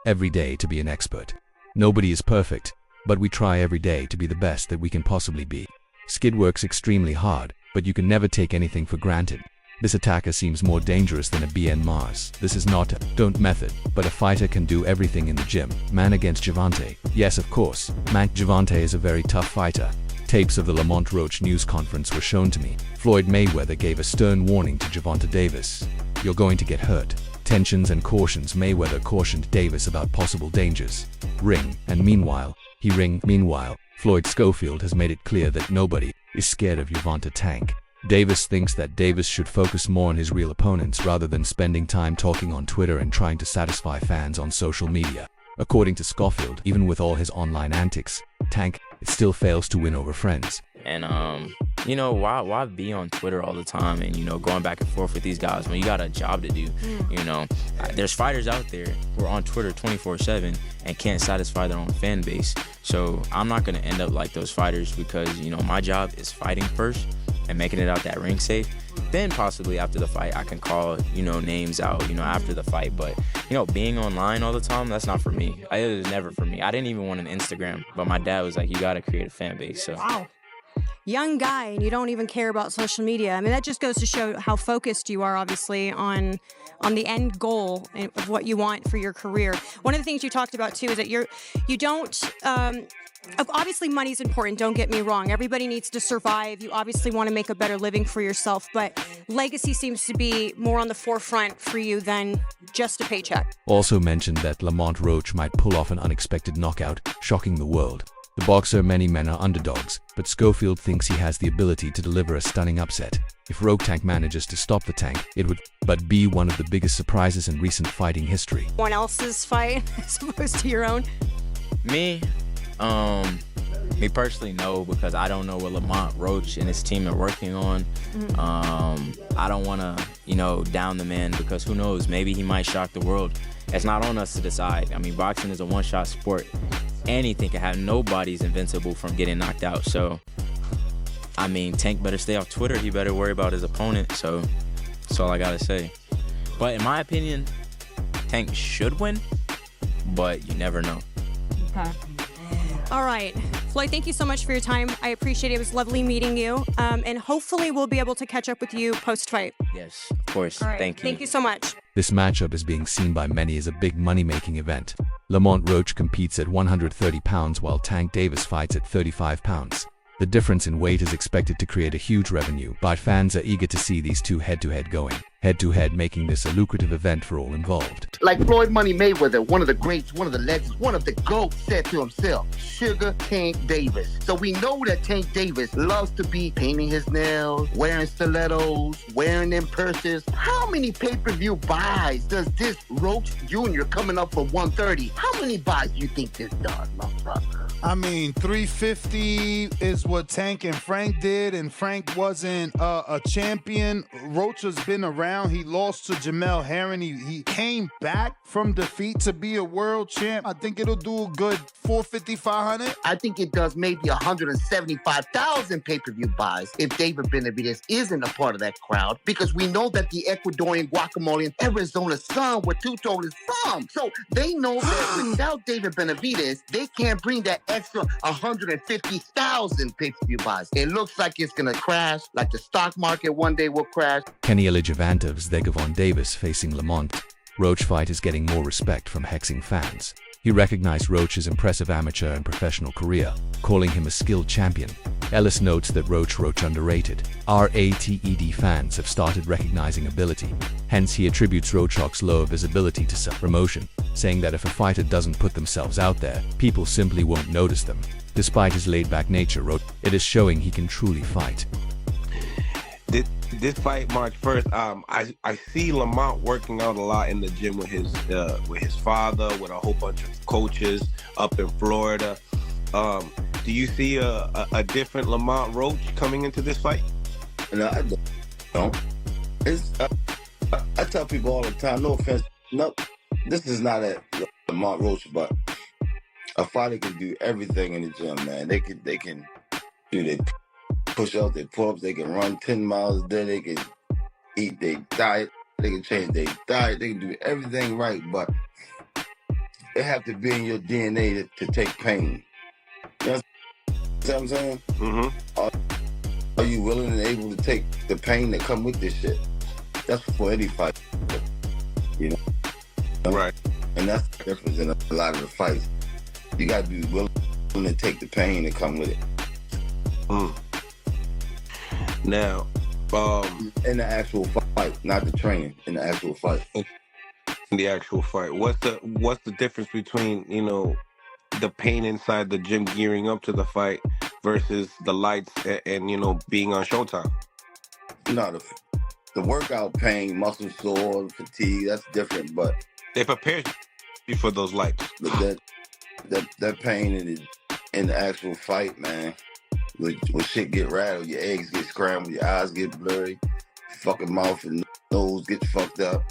every day to be an expert. Nobody is perfect, but we try every day to be the best that we can possibly be. Skid works extremely hard, but you can never take anything for granted. This attacker seems more dangerous than a BN Mars. This is not a don't method, but a fighter can do everything in the gym. Man against Gervonta. Yes, of course. Gervonta is a very tough fighter. Tapes of the Lamont Roach news conference were shown to me. Floyd Mayweather gave a stern warning to Gervonta Davis. You're going to get hurt. Tensions and cautions. Mayweather cautioned Davis about possible dangers. Meanwhile, Floyd Schofield has made it clear that nobody is scared of Gervonta Tank. Davis thinks that Davis should focus more on his real opponents rather than spending time talking on Twitter and trying to satisfy fans on social media. According to Schofield, even with all his online antics, Tank still fails to win over friends. And why be on Twitter all the time and going back and forth with these guys when you got a job to do? There's fighters out there who are on Twitter 24/7 and can't satisfy their own fan base. So I'm not gonna end up like those fighters because my job is fighting first and making it out that ring safe. Then possibly after the fight I can call names out after the fight. But being online all the time, that's not for me. It was never for me. I didn't even want an Instagram, but my dad was like, you gotta create a fan base. So wow. Young guy, and you don't even care about social media. I mean, that just goes to show how focused you are, obviously, on the end goal of what you want for your career. One of the things you talked about too is that you don't. Obviously, money's important. Don't get me wrong. Everybody needs to survive. You obviously want to make a better living for yourself, but legacy seems to be more on the forefront for you than just a paycheck. Also mentioned that Lamont Roach might pull off an unexpected knockout, shocking the world. The boxer, many men are underdogs, but Schofield thinks he has the ability to deliver a stunning upset. If Rogue Tank manages to stop the Tank, it would be one of the biggest surprises in recent fighting history. One else's fight as opposed to your own? Me personally, no, because I don't know what Lamont Roach and his team are working on. I don't want to, down the man because who knows, maybe he might shock the world. It's not on us to decide. I mean, boxing is a one-shot sport. Anything can happen. Nobody's invincible from getting knocked out. So, I mean, Tank better stay off Twitter. He better worry about his opponent. So, that's all I got to say. But in my opinion, Tank should win, but you never know. Okay. All right. Floyd, thank you so much for your time. I appreciate it. It was lovely meeting you. And hopefully we'll be able to catch up with you post-fight. Yes, of course. All right. Thank you. Thank you so much. This matchup is being seen by many as a big money-making event. Lamont Roach competes at 130 pounds while Tank Davis fights at 35 pounds. The difference in weight is expected to create a huge revenue, but fans are eager to see these two head-to-head going. Head-to-head, making this a lucrative event for all involved. Like Floyd Money Mayweather, one of the greats, one of the legends, one of the GOATs said to himself, Sugar Tank Davis. So we know that Tank Davis loves to be painting his nails, wearing stilettos, wearing them purses. How many pay-per-view buys does this Roach Jr. coming up for 130? How many buys do you think this does, my brother? I mean, 350 is what Tank and Frank did, and Frank wasn't a champion. Roach has been around. He lost to Jamel Herring. He came back from defeat to be a world champ. I think it'll do a good 450, 500. I think it does maybe 175,000 pay-per-view buys if David Benavidez isn't a part of that crowd, because we know that the Ecuadorian guacamole and Arizona sun where Tuto is from. So they know that without David Benavidez, they can't bring that extra 150,000 pay-per-view buys. It looks like it's going to crash, like the stock market one day will crash. Kenny Elijavantev's Zegavon Davis facing Lamont. Roach fight is getting more respect from hexing fans. He recognized Roach's impressive amateur and professional career, calling him a skilled champion. Ellis notes that Roach underrated. RATED fans have started recognizing ability. Hence, he attributes Roach's lower visibility to self-promotion, saying that if a fighter doesn't put themselves out there, people simply won't notice them. Despite his laid-back nature, Roach, it is showing he can truly fight. This fight March 1st, I see Lamont working out a lot in the gym with his father, with a whole bunch of coaches up in Florida. Do you see a different Lamont Roach coming into this fight? No, I don't. I tell people all the time, no offense, no, this is not a Lamont Roach, but a fighter can do everything in the gym, man. They can do their push-ups, their pull-ups, they can run 10 miles a day, they can eat their diet, they can change their diet, they can do everything right, but it have to be in your DNA to take pain. You know what I'm saying? Mm-hmm. Are you willing and able to take the pain that come with this shit? That's for any fight, you know? Right. And that's the difference in a lot of the fights. You got to be willing to take the pain that come with it. Now, in the actual fight, not the training, in the actual fight. In the actual fight, what's the difference between, you know, the pain inside the gym gearing up to the fight versus the lights and you know, being on Showtime? No, the workout pain, muscle sore, fatigue, that's different, but they prepare you for those lights. But that pain in the actual fight, man, when shit get rattled, your eggs get scrambled, your eyes get blurry, your fucking mouth and nose get fucked up.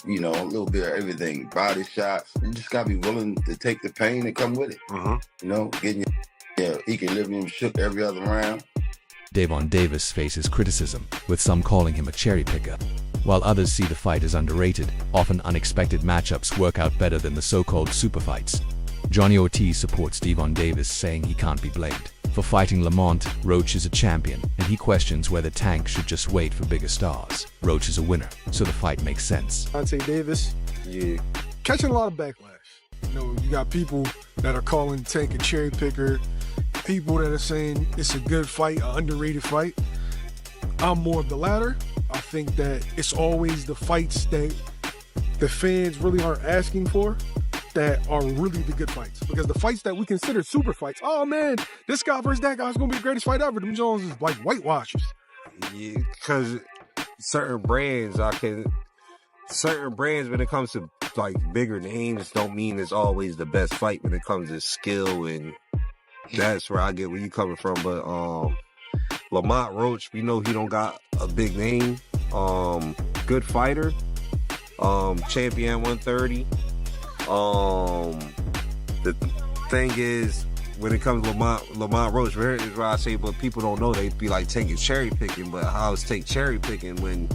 You know, a little bit of everything, body shots. You just gotta be willing to take the pain and come with it. You know, getting your equilibrium shook every other round. Davon Davis faces criticism, with some calling him a cherry picker, while others see the fight as underrated. Often unexpected matchups work out better than the so-called super fights. Johnny Ortiz supports Davon Davis, saying he can't be blamed for fighting Lamont. Roach is a champion, and he questions whether Tank should just wait for bigger stars. Roach is a winner, so the fight makes sense. I'd say Davis, catching a lot of backlash. You know, you got people that are calling Tank a cherry picker, people that are saying it's a good fight, an underrated fight. I'm more of the latter. I think that it's always the fights that the fans really aren't asking for that are really the good fights. Because the fights that we consider super fights, oh man, this guy versus that guy is going to be the greatest fight ever. Them Jones is like whitewashers. Yeah, because certain brands, when it comes to like bigger names, don't mean it's always the best fight when it comes to skill, and that's where I get where you coming from. But Lamont Roach, we know he don't got a big name. Good fighter. Champion 130. The thing is, when it comes to Lamont Roach, is where I say, but people don't know, they be like taking cherry picking. But how is take cherry picking when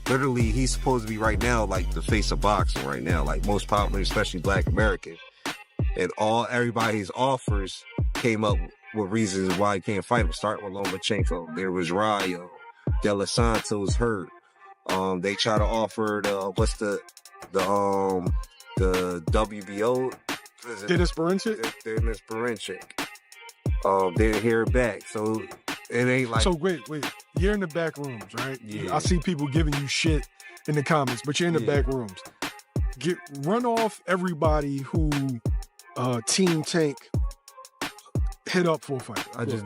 literally he's supposed to be right now like the face of boxing right now, like most popular, especially Black American, and everybody's offers came up with reasons why he can't fight him. Starting with Lomachenko, there was Rayo, De Los Santos hurt. They try to offer the WBO. Dennis Berinchik? Dennis Berinchik. Didn't hear it back, so it ain't like. So wait, you're in the back rooms, right? Yeah. I see people giving you shit in the comments, but you're in the back rooms. Run off everybody who Team Tank hit up for a fight. I just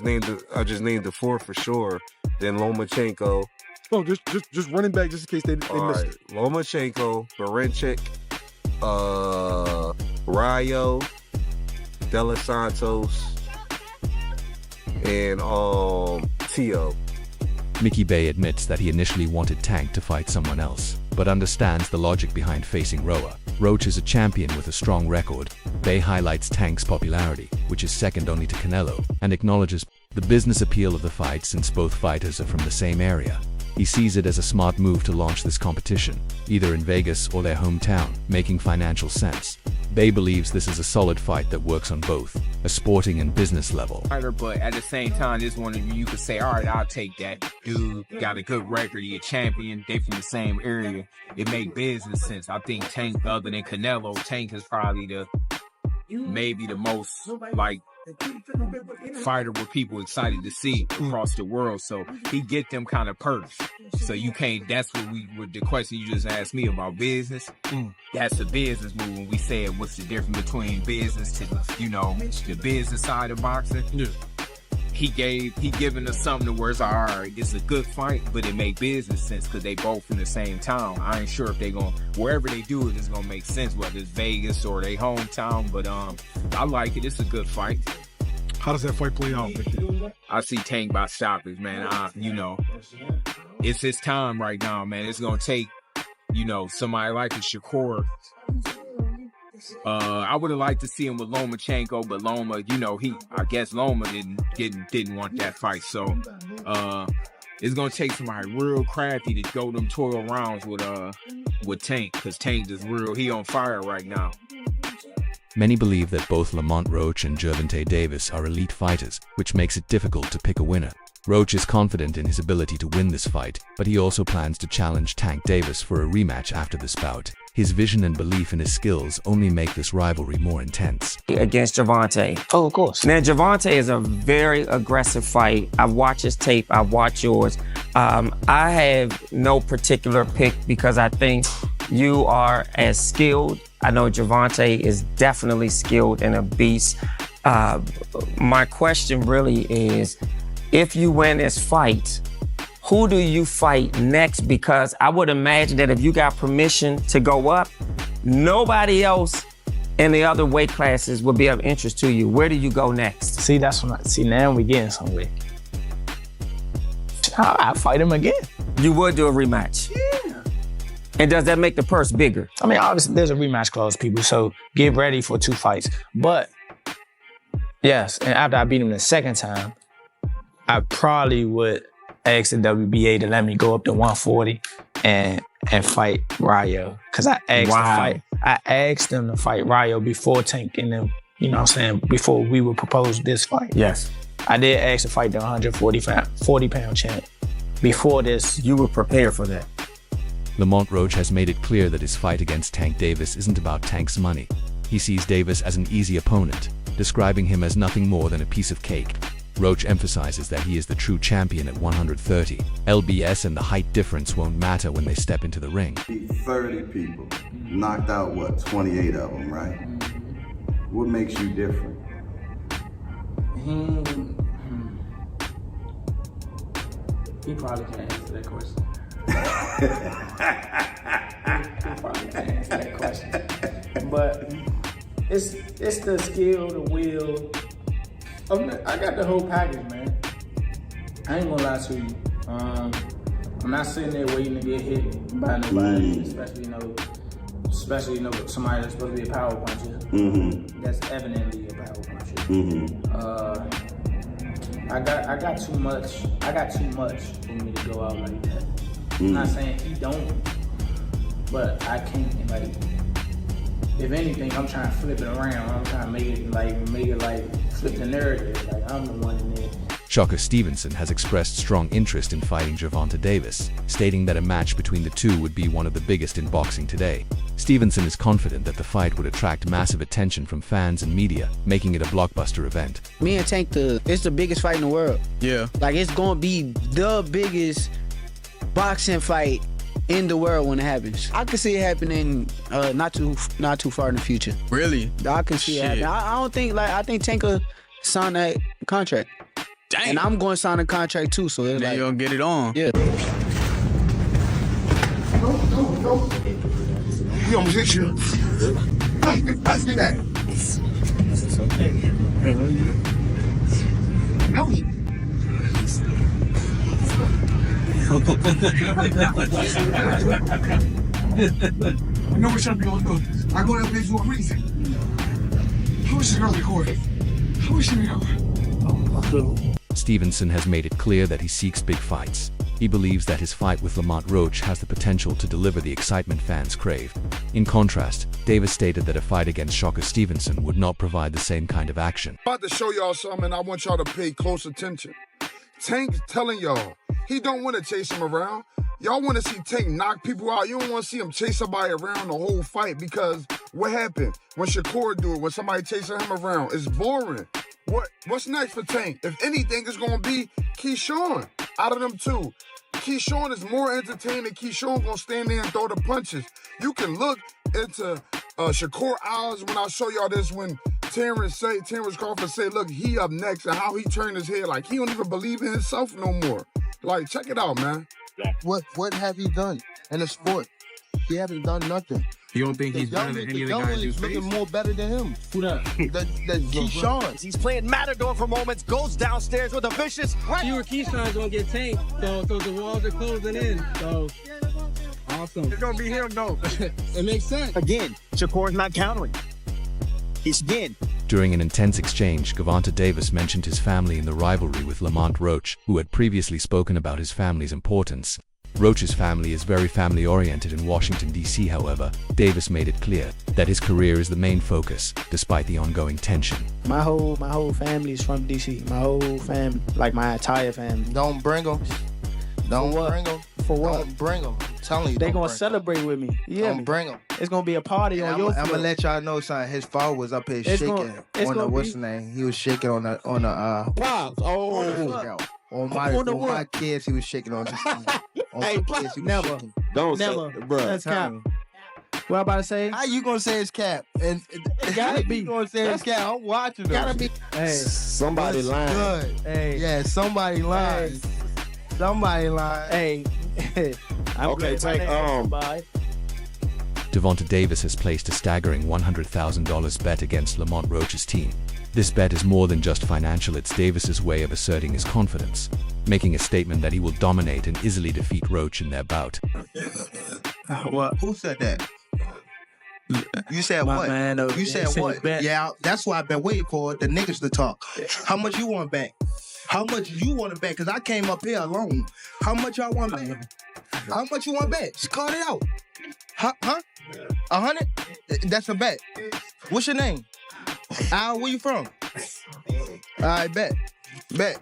named the four for sure. Then Lomachenko. No, just running back just in case they missed it. Lomachenko, Berinchik, Rayo, De Los Santos, and Tio. Mickey Bay admits that he initially wanted Tank to fight someone else, but understands the logic behind facing Roa. Roach is a champion with a strong record. Bay highlights Tank's popularity, which is second only to Canelo, and acknowledges the business appeal of the fight since both fighters are from the same area. He sees it as a smart move to launch this competition, either in Vegas or their hometown, making financial sense. Bay believes this is a solid fight that works on both a sporting and business level. But at the same time, this one of you could say, all right, I'll take that. Dude got a good record, he a champion, they from the same area. It make business sense. I think Tank, other than Canelo, Tank is probably maybe the most like fighter where people excited to see across the world, so he get them kind of perks. So you can't. That's what the question you just asked me about business. That's a business move. When we said what's the difference between business to the business side of boxing. Yeah. He giving us something to where it's all right, it's a good fight, but it make business sense because they both in the same town. I ain't sure if they wherever they do it, it's gonna make sense, whether it's Vegas or their hometown, but I like it. It's a good fight. How does that fight play out? I see Tank by stoppage, man. It's his time right now, man. It's gonna take, somebody like a Shakur. I would have liked to see him with Lomachenko, but Loma, I guess Loma didn't want that fight. So it's gonna take somebody real crafty to go them 12 rounds with with Tank, because Tank is real. He on fire right now. Many believe that both Lamont Roach and Gervonta Davis are elite fighters, which makes it difficult to pick a winner. Roach is confident in his ability to win this fight, but he also plans to challenge Tank Davis for a rematch after this bout. His vision and belief in his skills only make this rivalry more intense. Against Gervonta. Oh, of course. Now, Gervonta is a very aggressive fight. I've watched his tape. I've watched yours. I have no particular pick because I think you are as skilled. I know Gervonta is definitely skilled and a beast. My question really is, if you win this fight, who do you fight next? Because I would imagine that if you got permission to go up, nobody else in the other weight classes would be of interest to you. Where do you go next? See, that's when now we getting somewhere. I fight him again. You would do a rematch? Yeah. And does that make the purse bigger? I mean, obviously there's a rematch clause, people, so get ready for 2 fights. But yes, and after I beat him the second time, I probably would ask the WBA to let me go up to 140 and fight Rayo. Cause I asked them to fight Rayo before Tank and them, you know what I'm saying, before we would propose this fight. Yes. I did ask to fight the 40-pound champ. Before this, you were prepared for that. Lamont Roach has made it clear that his fight against Tank Davis isn't about Tank's money. He sees Davis as an easy opponent, describing him as nothing more than a piece of cake. Roach emphasizes that he is the true champion at 130. LBS and the height difference won't matter when they step into the ring. 30 people, knocked out, 28 of them, right? What makes you different? He probably can't answer that question. He probably can't answer that question. But it's the skill, the will. I got the whole package, man. I ain't gonna lie to you. I'm not sitting there waiting to get hit by nobody, especially somebody that's supposed to be a power puncher. That's evidently a power puncher. I got too much. I got too much for me to go out like that. I'm not saying he don't, but I can't. Like, if anything, I'm trying to flip it around. I'm trying to make it flip the narrative. Like, I'm the one in there. Shakur Stevenson has expressed strong interest in fighting Gervonta Davis, stating that a match between the two would be one of the biggest in boxing today. Stevenson is confident that the fight would attract massive attention from fans and media, making it a blockbuster event. Me and Tank, it's the biggest fight in the world. Yeah. Like, it's gonna be the biggest boxing fight in the world when it happens. I can see it happening not too far in the future. Really? I can see it happening. I think Tank will sign that contract. Dang. And I'm going to sign a contract too, so it's then you're going to get it on. Yeah. No. He almost hit you. I see that. It's okay. Help me. I know we shouldn't be able to do this. I go to that place for a reason. I wish I was recording. I wish I know. Stevenson has made it clear that he seeks big fights. He believes that his fight with Lamont Roach has the potential to deliver the excitement fans crave. In contrast, Davis stated that a fight against Shakur Stevenson would not provide the same kind of action. I'm about to show y'all something, and I want y'all to pay close attention. Tank's telling y'all, he don't want to chase him around. Y'all want to see Tank knock people out. You don't want to see him chase somebody around the whole fight, because what happened when Shakur do it, when somebody chasing him around, it's boring. What's next for Tank? If anything, it's going to be Keyshawn out of them two. Keyshawn is more entertaining. Keyshawn going to stand there and throw the punches. You can look into Shakur eyes when I show y'all this, when Terrence Crawford say, look, he up next, and how he turned his head. Like, he don't even believe in himself no more. Like, check it out, man. What have he done in the sport? He haven't done nothing. You don't think he's better than any of the guys you face? Looking more better than him. Who that? The Keyshawn. He's playing Matador for moments, goes downstairs with a vicious right. Fewer Keyshawn's gonna get tanked, so the walls are closing in. So awesome. It's gonna be him though. It makes sense. Again, Shakur's not countering. He's again. During an intense exchange, Gervonta Davis mentioned his family in the rivalry with Lamont Roach, who had previously spoken about his family's importance. Roach's family is very family-oriented in Washington, D.C. However, Davis made it clear that his career is the main focus, despite the ongoing tension. My whole family is from D.C. My whole family, like my entire family. Don't bring them. Don't bring them. For what? Don't bring them. I'm telling you, They gonna celebrate with me. Yeah, don't bring them. It's gonna be a party on your I'm floor. gonna let y'all know, son. His father was up here It's shaking it's on the gonna what's be- the name? He was shaking on the Pops. on my kids. He was shaking on. On Hey, some kids, he was never. shaking. Never. Bruh. That's cap. What I about to say? How you gonna say it's cap? And It gotta be. You gonna say it's cap? I'm watching them. Gotta be. Hey, Somebody what's lying. Good. Hey. Yeah, somebody lying. Hey. Somebody lying. Hey. I'm Okay, glad my Tank, name is by. Devonta Davis has placed a staggering $100,000 bet against Lamont Roach's team. This bet is more than just financial, it's Davis's way of asserting his confidence, making a statement that he will dominate and easily defeat Roach in their bout. What? Who said that? You said My what? man, You said what? bet. Yeah, that's why I've been waiting for the niggas to talk. How much you want back? How much you want to bet? Because I came up here alone. How much y'all want back? How much you want back? Just call it out. Huh? 100? That's a bet. What's your name? Al, where you from? All right, bet. Bet.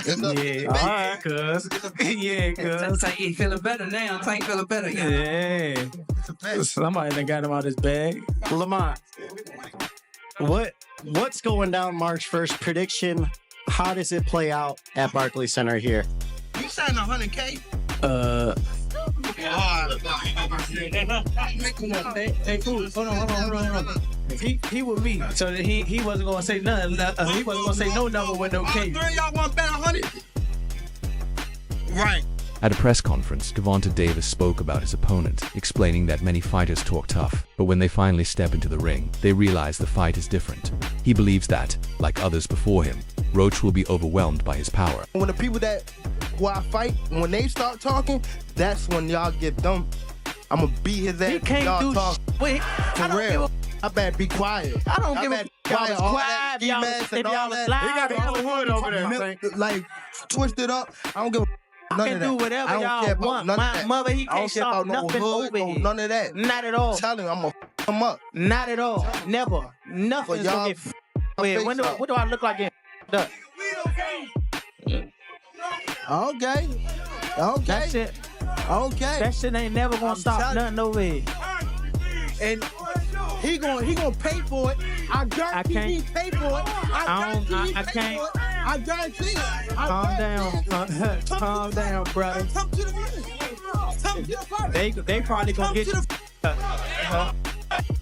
Yeah, all right, cuz. Yeah, cuz. Tank, he feeling better now. Tank feeling better. Yeah. Somebody done got him out his bag. Lamont, what's going down March 1st? Prediction, how does it play out at Barclays Center here? You signed 100K? Hey, cool. Hold on. He with me, so he wasn't gonna say nothing. He wasn't gonna say no number with no K. Three of y'all want to bet 100? Right. At a press conference, Devonta Davis spoke about his opponent, explaining that many fighters talk tough, but when they finally step into the ring, they realize the fight is different. He believes that, like others before him, Roach will be overwhelmed by his power. When the people who I fight, when they start talking, that's when y'all get them. I'm gonna beat his ass. He can't y'all do talk. shit. For real. I better be quiet. I don't give a quiet. y'all All quiet. that ski Y'all mask if and all y'all that. alive. He got the other hood over there. Like twisted up. I don't give a none I can of that. do whatever I don't y'all care about want. none of My that. mother, he I don't can't care stop about no nothing hood, over no here. none of that. Not at all. I'm telling you, I'm gonna him up. Not at all. Never. Nothing's y'all gonna get with. What do I look like? Up? Okay. That's it. Okay. That shit ain't never gonna stop nothing over here. And he gonna pay for it. I guarantee he pay for it. I can't. I guarantee it. Calm down. Calm down, brother. Come to the party. They probably gonna get you.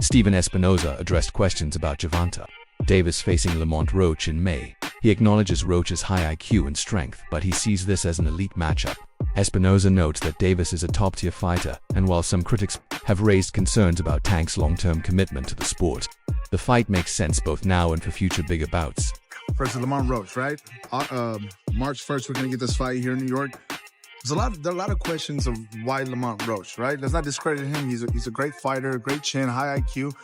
Steven Espinoza addressed questions about Gervonta Davis facing Lamont Roach in May. He acknowledges Roach's high IQ and strength, but he sees this as an elite matchup. Espinoza notes that Davis is a top-tier fighter, and while some critics have raised concerns about Tank's long-term commitment to the sport, the fight makes sense both now and for future bigger bouts. Versus Lamont Roach, right? March 1st, we're going to get this fight here in New York. There are a lot of questions of why Lamont Roach, right? Let's not discredit him. He's a great fighter, great chin, high IQ.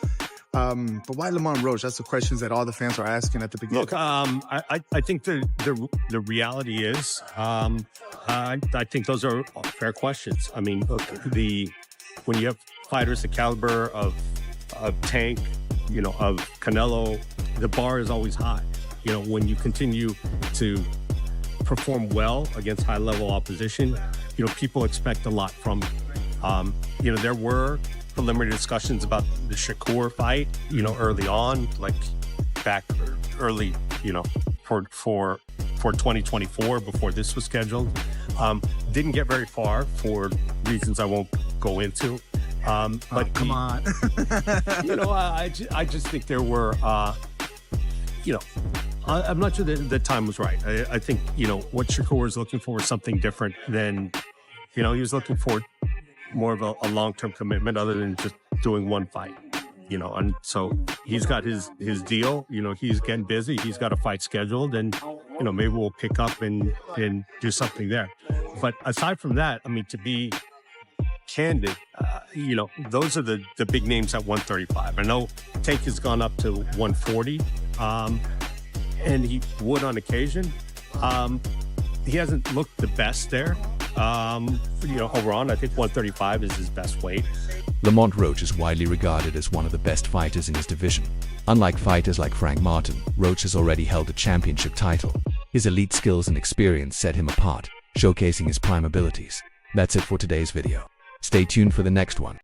But why Lamont Roach? That's the questions that all the fans are asking at the beginning. Look, I think the reality is, I think those are fair questions. I mean, look, when you have fighters the caliber of Tank, of Canelo, the bar is always high. When you continue to perform well against high-level opposition, people expect a lot from you. There were preliminary discussions about the Shakur fight, early on, like back early, for 2024 before this was scheduled. Didn't get very far for reasons I won't go into. But come on. I just think there were, I'm not sure that the time was right. I think, what Shakur was looking for was something different than, he was looking for more of a long-term commitment other than just doing one fight, and so he's got his deal, he's getting busy. He's got a fight scheduled, and, maybe we'll pick up and do something there. But aside from that, I mean, to be candid, those are the big names at 135. I know Tank has gone up to 140, and he would on occasion. He hasn't looked the best there. Overall, I think 135 is his best weight. Lamont Roach is widely regarded as one of the best fighters in his division. Unlike fighters like Frank Martin, Roach has already held a championship title. His elite skills and experience set him apart, showcasing his prime abilities. That's it for today's video. Stay tuned for the next one.